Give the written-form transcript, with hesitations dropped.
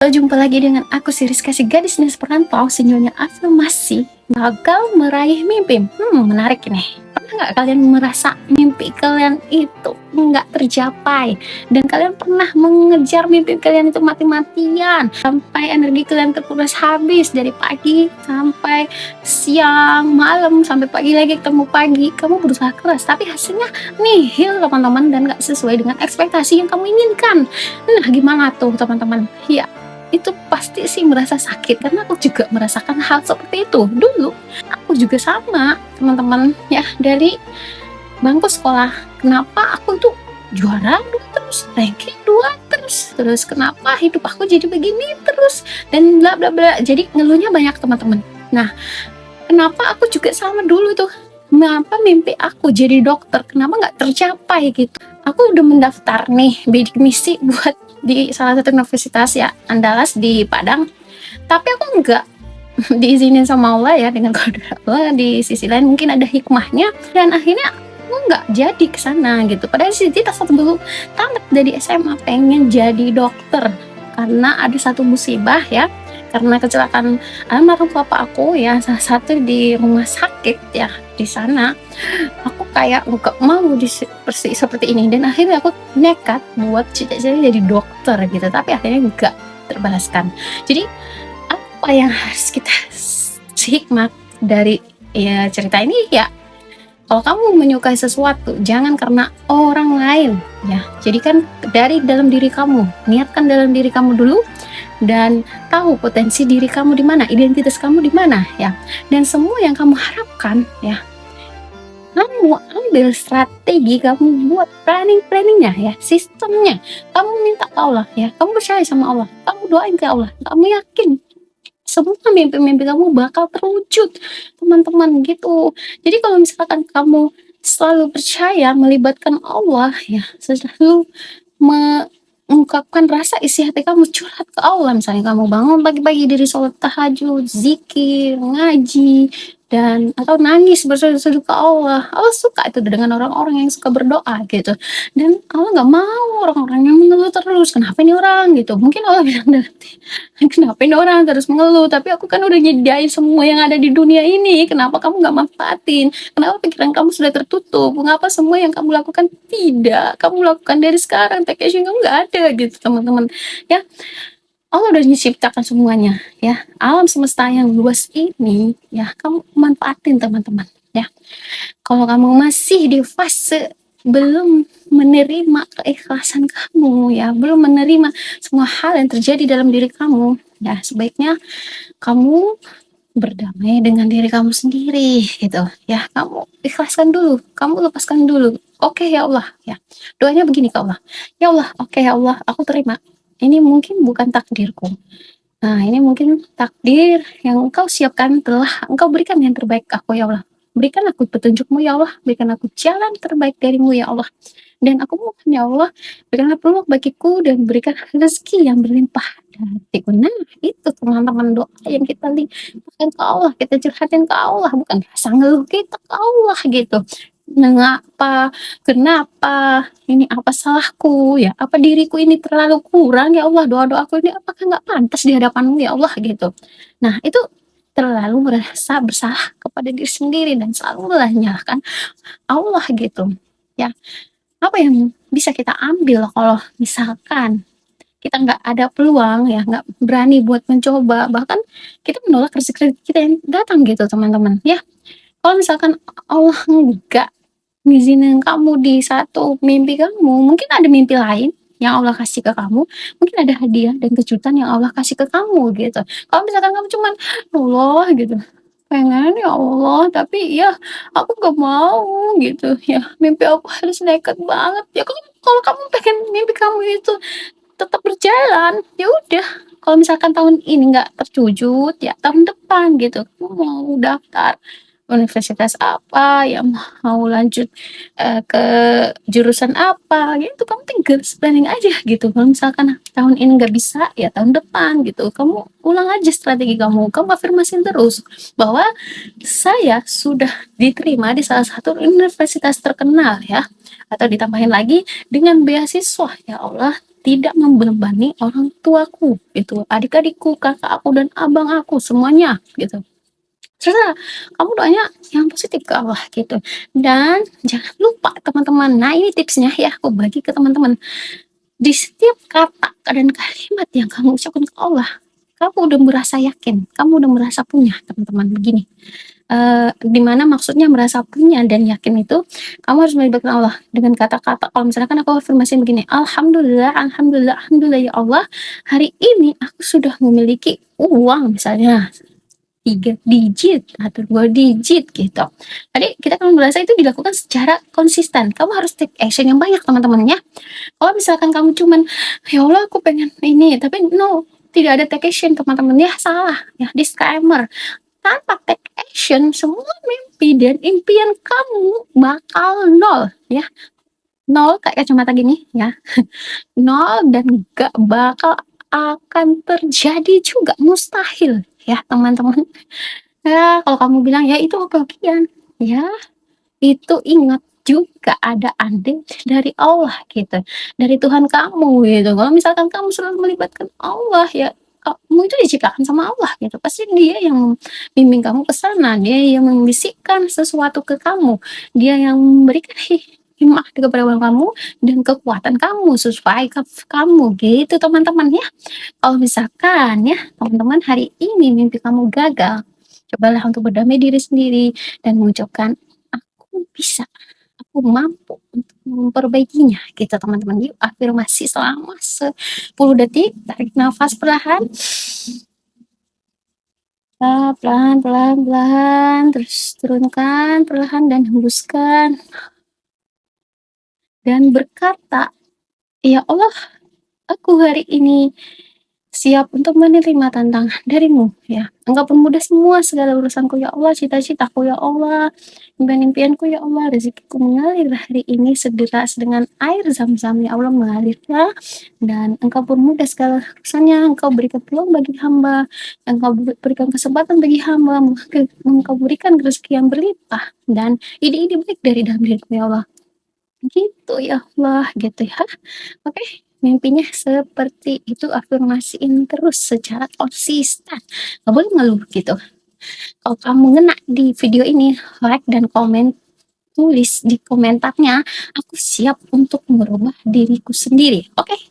Jumpa lagi dengan aku si Rizka, si gadis dinas perantau, senyumnya afirmasi bakal meraih mimpi. Menarik ini. Pernah nggak kalian merasa mimpi kalian itu nggak tercapai? Dan kalian pernah mengejar mimpi kalian itu mati-matian sampai energi kalian terkuras habis dari pagi sampai siang, malam, sampai pagi lagi ketemu pagi. Kamu berusaha keras, tapi hasilnya nihil teman-teman dan nggak sesuai dengan ekspektasi yang kamu inginkan. Nah, gimana tuh teman-teman? Ya, itu pasti sih merasa sakit karena aku juga merasakan hal seperti itu dulu. Aku juga sama teman-teman ya, dari bangku sekolah. Kenapa aku tuh juara 2 terus, ranking 2 terus kenapa hidup aku jadi begini terus, dan bla bla bla. Jadi ngeluhnya banyak teman-teman. Nah, kenapa aku juga sama dulu tuh, kenapa mimpi aku jadi dokter kenapa nggak tercapai gitu. Aku udah mendaftar nih bidik misi buat di salah satu universitas ya, Andalas di Padang, tapi aku enggak diizinin sama Allah ya, dengan kode Allah. Di sisi lain mungkin ada hikmahnya dan akhirnya aku nggak jadi ke sana gitu. Padahal cita satu dulu tamat dari SMA pengen jadi dokter, karena ada satu musibah ya, karena kecelakaan almarhum bapak aku ya, salah satu di rumah sakit ya di sana. Aku kayak nggak mau seperti ini, dan akhirnya aku nekat buat cita-cita jadi dokter gitu, tapi akhirnya nggak terbalaskan. Jadi apa yang harus kita hikmat dari ya cerita ini ya, kalau kamu menyukai sesuatu jangan karena orang lain ya, jadikan dari dalam diri kamu, niatkan dalam diri kamu dulu, dan tahu potensi diri kamu di mana, identitas kamu di mana ya, dan semua yang kamu harapkan ya, kamu ambil strategi, kamu buat planningnya ya, sistemnya, kamu minta ke Allah ya, kamu percaya sama Allah, kamu doain ke Allah, kamu yakin semua mimpi-mimpi kamu bakal terwujud teman-teman gitu. Jadi kalau misalkan kamu selalu percaya melibatkan Allah ya, selalu mengungkapkan rasa isi hati kamu, curhat ke Allah, misalnya kamu bangun pagi-pagi dari sholat tahajud, zikir, ngaji, dan atau nangis bersujud ke Allah. Allah suka itu dengan orang-orang yang suka berdoa gitu, dan Allah nggak mau orang-orang yang mengeluh terus, kenapa ini orang gitu. Mungkin Allah bilang dalam hati, kenapa ini orang terus mengeluh, tapi aku kan udah nyediain semua yang ada di dunia ini, kenapa kamu nggak manfaatin, kenapa pikiran kamu sudah tertutup, mengapa semua yang kamu lakukan tidak kamu lakukan dari sekarang, take action kamu nggak ada gitu teman-teman ya. Allah udah menciptakan semuanya ya, alam semesta yang luas ini ya, kamu manfaatin teman-teman ya. Kalau kamu masih di fase belum menerima keikhlasan kamu ya, belum menerima semua hal yang terjadi dalam diri kamu ya, sebaiknya kamu berdamai dengan diri kamu sendiri gitu ya. Kamu ikhlaskan dulu, kamu lepaskan dulu. Oke ya Allah ya, doanya begini ke Allah, ya Allah, oke ya Allah, aku terima ini mungkin bukan takdirku. Nah, ini mungkin takdir yang Engkau siapkan, telah Engkau berikan yang terbaik ke aku ya Allah. Berikan aku petunjukmu ya Allah, berikan aku jalan terbaik darimu ya Allah. Dan aku mohon ya Allah, berikanlah peluang bagiku dan berikan rezeki yang berlimpah dan hatiku. Nah, itu teman-teman doa yang kita limpahkan ke Allah, kita curhatin ke Allah, bukan rasa ngeluh kita ke Allah gitu. Mengapa, kenapa, ini apa salahku ya, apa diriku ini terlalu kurang ya Allah, doa-doaku ini apakah nggak pantas di hadapanmu ya Allah gitu. Nah, itu terlalu merasa bersalah kepada diri sendiri dan selalu menyalahkan Allah gitu ya. Apa yang bisa kita ambil kalau misalkan kita nggak ada peluang ya, nggak berani buat mencoba, bahkan kita menolak rezeki kita yang datang gitu teman-teman ya. Kalau misalkan Allah nggak ngizinin kamu di satu mimpi kamu, mungkin ada mimpi lain yang Allah kasih ke kamu, mungkin ada hadiah dan kejutan yang Allah kasih ke kamu gitu. Kalau misalkan kamu cuman, "Ya Allah," gitu, "pengen ya Allah, tapi ya aku gak mau," gitu ya, "mimpi aku harus nekat banget." Ya kalau kamu pengen mimpi kamu itu tetap berjalan, ya udah, kalau misalkan tahun ini nggak terwujud, ya tahun depan gitu, kamu mau daftar universitas apa, ya mau lanjut, ke jurusan apa, gitu, kamu tinggal planning aja gitu. Kalau misalkan tahun ini nggak bisa, ya tahun depan gitu, kamu ulang aja strategi kamu afirmasiin terus bahwa saya sudah diterima di salah satu universitas terkenal ya, atau ditambahin lagi dengan beasiswa, ya Allah, tidak membebani orang tuaku gitu, adik-adikku, kakak aku dan abang aku semuanya gitu. Terserah, kamu doanya yang positif ke Allah gitu. Dan jangan lupa teman-teman, nah ini tipsnya ya aku bagi ke teman-teman. Di setiap kata dan kalimat yang kamu ucapkan ke Allah, kamu udah merasa yakin, kamu udah merasa punya teman-teman begini. Di mana maksudnya merasa punya dan yakin itu, kamu harus melibatkan Allah dengan kata-kata kalau misalkan aku afirmasi begini, "Alhamdulillah alhamdulillah alhamdulillah ya Allah, hari ini aku sudah memiliki uang," misalnya 3 digit atau 2 digit gitu. Tadi kita kan merasa itu dilakukan secara konsisten, kamu harus take action yang banyak teman-teman ya. Kalau misalkan kamu cuman, "Ya Allah aku pengen ini," tapi no, tidak ada take action teman-teman ya, salah ya, disclaimer. Tanpa take action, semua mimpi dan impian kamu bakal nol ya. Nol kayak kacamata gini ya, nol dan gak bakal akan terjadi juga, mustahil ya teman-teman. Ya kalau kamu bilang, "Ya itu hoki-hokian," ya itu ingat juga ada andil dari Allah gitu, dari Tuhan kamu gitu. Kalau misalkan kamu selalu melibatkan Allah ya, kamu itu diciptakan sama Allah gitu, pasti Dia yang bimbing kamu ke sana, Dia yang membisikkan sesuatu ke kamu, Dia yang memberikan hikmah kepada kamu dan kekuatan kamu sesuai kamu gitu teman-teman ya. Kalau misalkan ya teman-teman hari ini mimpi kamu gagal, cobalah untuk berdamai diri sendiri dan mengucapkan, "Aku bisa, aku mampu untuk memperbaikinya," gitu teman-teman. Yuk afirmasi selama 10 detik, tarik nafas perlahan, pelan pelan pelan, terus turunkan perlahan dan hembuskan, dan berkata, "Ya Allah, aku hari ini siap untuk menerima tantangan dari-Mu ya. Engkau permudah semua segala urusanku ya Allah, cita-citaku ya Allah, impian-impianku ya Allah, rezekiku mengalir hari ini sederas dengan air zam-zam ya Allah mengalir ya. Dan Engkau permudah segala urusannya, Engkau berikan peluang bagi hamba, Engkau berikan kesempatan bagi hamba, Engkau berikan rezeki yang berlimpah dan ide-ide baik dari dalam diriku ya Allah." Gitu ya Allah, gitu ya. Oke, mimpinya seperti itu, afirmasiin terus secara konsisten, nggak boleh ngeluh gitu. Kalau kamu ngena di video ini, like dan komen, tulis di komentarnya, "Aku siap untuk merubah diriku sendiri." Oke?